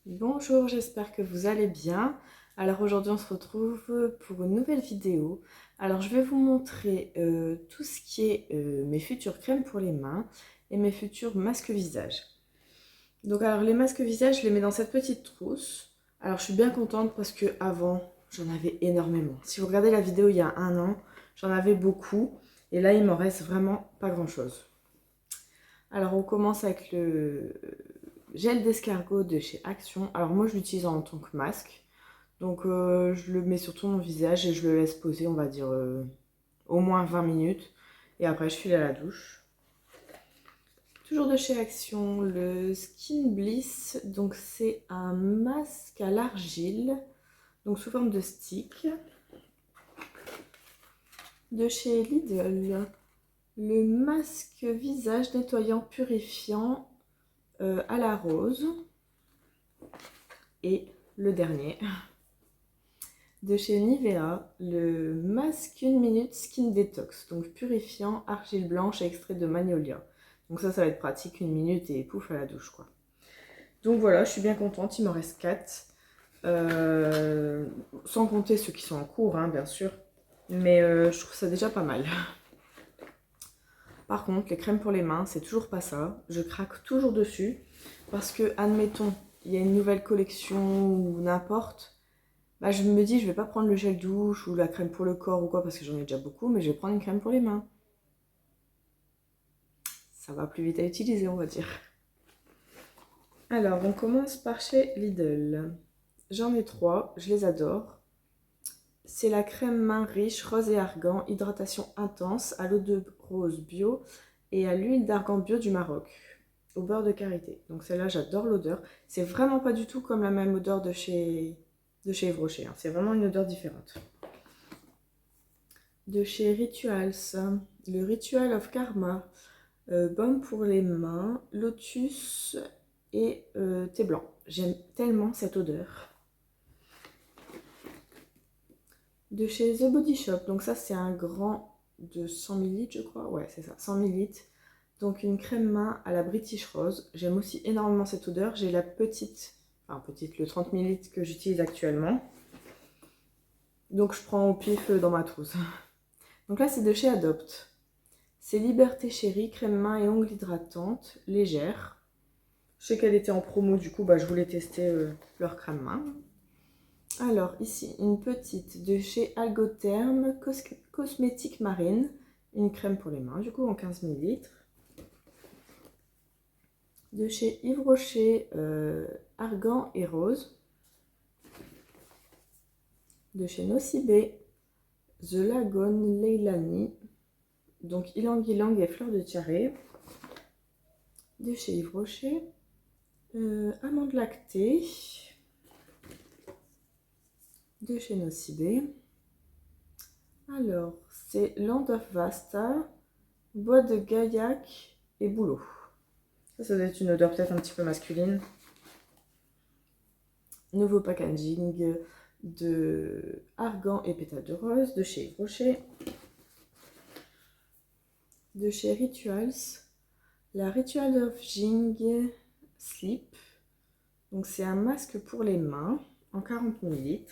Bonjour, j'espère que vous allez bien. Alors aujourd'hui on se retrouve pour une nouvelle vidéo. Alors je vais vous montrer tout ce qui est mes futures crèmes pour les mains et mes futurs masques visage. Donc alors les masques visage, je les mets dans cette petite trousse. Alors je suis bien contente parce que avant j'en avais énormément. Si vous regardez la vidéo il y a un an, j'en avais beaucoup et là il m'en reste vraiment pas grand chose. Alors on commence avec le gel d'escargot de chez Action. Alors moi je l'utilise en tant que masque. Donc je le mets sur tout mon visage et je le laisse poser, on va dire, au moins 20 minutes. Et après je file à la douche. Toujours de chez Action, le Skin Bliss. Donc c'est un masque à l'argile, donc sous forme de stick. De chez Lidl, le masque visage nettoyant purifiant à la rose. Et le dernier, de chez Nivea, le masque 1 minute skin detox, donc purifiant, argile blanche et extrait de magnolia. Donc ça va être pratique, 1 minute et pouf à la douche quoi. Donc voilà, je suis bien contente, il m'en reste 4. Sans compter ceux qui sont en cours, hein, bien sûr. Mais je trouve ça déjà pas mal. Par contre, les crèmes pour les mains, c'est toujours pas ça. Je craque toujours dessus. Parce que, admettons, il y a une nouvelle collection ou n'importe. Bah, je me dis, je vais pas prendre le gel douche ou la crème pour le corps ou quoi, parce que j'en ai déjà beaucoup, mais je vais prendre une crème pour les mains. Ça va plus vite à utiliser, on va dire. Alors, on commence par chez Lidl. J'en ai 3, je les adore. C'est la crème main riche, rose et argan, hydratation intense, à l'eau de rose bio et à l'huile d'argan bio du Maroc, au beurre de karité. Donc celle-là, j'adore l'odeur. C'est vraiment pas du tout comme la même odeur de chez Yves Rocher, hein. C'est vraiment une odeur différente. De chez Rituals, le Ritual of Karma, baume pour les mains, lotus et thé blanc. J'aime tellement cette odeur. De chez The Body Shop, donc ça c'est un grand de 100 ml je crois, ouais c'est ça, 100 ml. Donc une crème main à la British Rose. J'aime aussi énormément cette odeur. J'ai la petite, le 30 ml que j'utilise actuellement. Donc je prends au pif dans ma trousse. Donc là c'est de chez Adopt. C'est Liberté Chérie, crème main et ongles hydratantes, légère. Je sais qu'elle était en promo, du coup je voulais tester leur crème main. Alors ici une petite de chez Algotherm, cosmétique marine, une crème pour les mains, du coup en 15 ml. De chez Yves Rocher, argan et rose. De chez Nocibé, The Lagon Leilani, donc ylang-ylang et fleur de tiare. De chez Yves Rocher, amande lactée. De chez Nocibé. Alors, c'est Land of Vasta, bois de gaillac et bouleau. Ça doit être une odeur peut-être un petit peu masculine. Nouveau packaging de argan et pétales de rose de chez Yves Rocher. De chez Rituals, la Ritual of Jing Sleep. Donc c'est un masque pour les mains en 40 ml.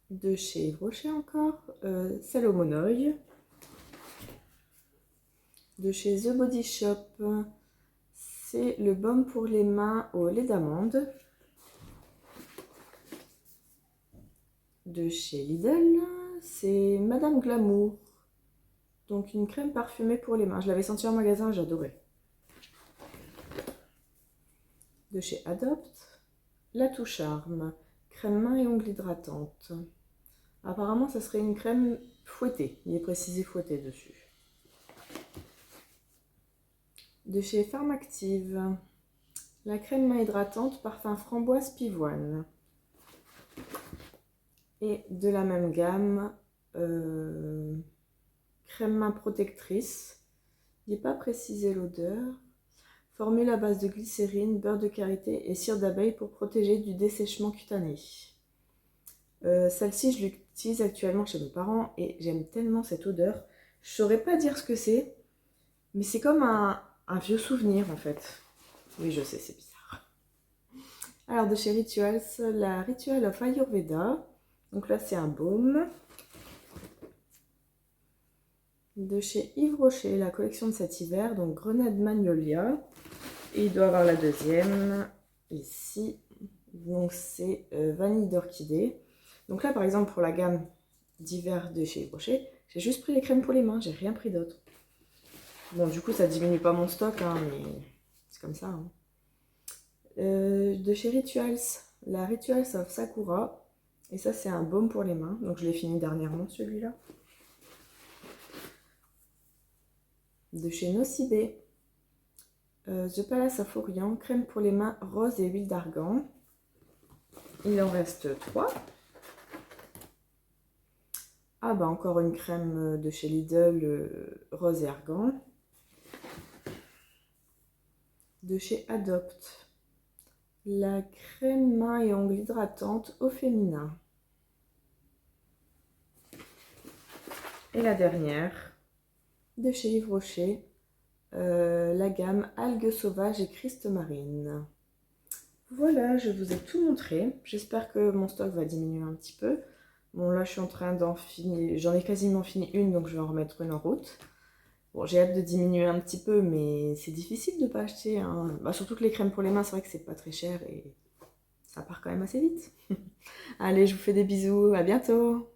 De chez Yves Rocher encore, celle au monoeil. De chez The Body Shop, c'est le baume pour les mains au lait d'amande. De chez Lidl, c'est Madame Glamour. Donc une crème parfumée pour les mains. Je l'avais sentie en magasin, j'adorais. De chez Adopt, la Touche Charme, crème main et ongles hydratante. Apparemment, ça serait une crème fouettée. Il est précisé fouettée dessus. De chez Pharmactive, la crème main hydratante parfum framboise pivoine. Et de la même gamme, crème main protectrice. Il n'est pas précisé l'odeur. Formule à base de glycérine, beurre de karité et cire d'abeille pour protéger du dessèchement cutané. Celle-ci, je l'utilise actuellement chez mes parents et j'aime tellement cette odeur. Je saurais pas dire ce que c'est, mais c'est comme un un vieux souvenir en fait. Oui, je sais, c'est bizarre. Alors de chez Rituals, la Ritual of Ayurveda. Donc là, c'est un baume. De chez Yves Rocher, la collection de cet hiver, donc Grenade Magnolia. Et il doit avoir la deuxième, ici. Donc c'est Vanille d'orchidée. Donc là, par exemple, pour la gamme d'hiver de chez Yves Rocher, j'ai juste pris les crèmes pour les mains, j'ai rien pris d'autre. Bon, du coup, ça diminue pas mon stock, hein, mais c'est comme ça. Hein. De chez Rituals, la Rituals of Sakura. Et ça, c'est un baume pour les mains. Donc, je l'ai fini dernièrement, celui-là. De chez Nocibé, The Palace of Orient, crème pour les mains rose et huile d'argan. Il en reste 3. Ah, bah, encore une crème de chez Lidl, rose et argan. De chez Adopt, la crème main et ongles hydratante au féminin. Et la dernière, de chez Yves Rocher, la gamme algues sauvages et Christ marine. Voilà, je vous ai tout montré. J'espère que mon stock va diminuer un petit peu. Bon, là, je suis en train d'en finir. J'en ai quasiment fini une, donc je vais en remettre une en route. Bon, j'ai hâte de diminuer un petit peu, mais c'est difficile de ne pas acheter. Hein. Bah, surtout que les crèmes pour les mains, c'est vrai que c'est pas très cher et ça part quand même assez vite. Allez, je vous fais des bisous. À bientôt!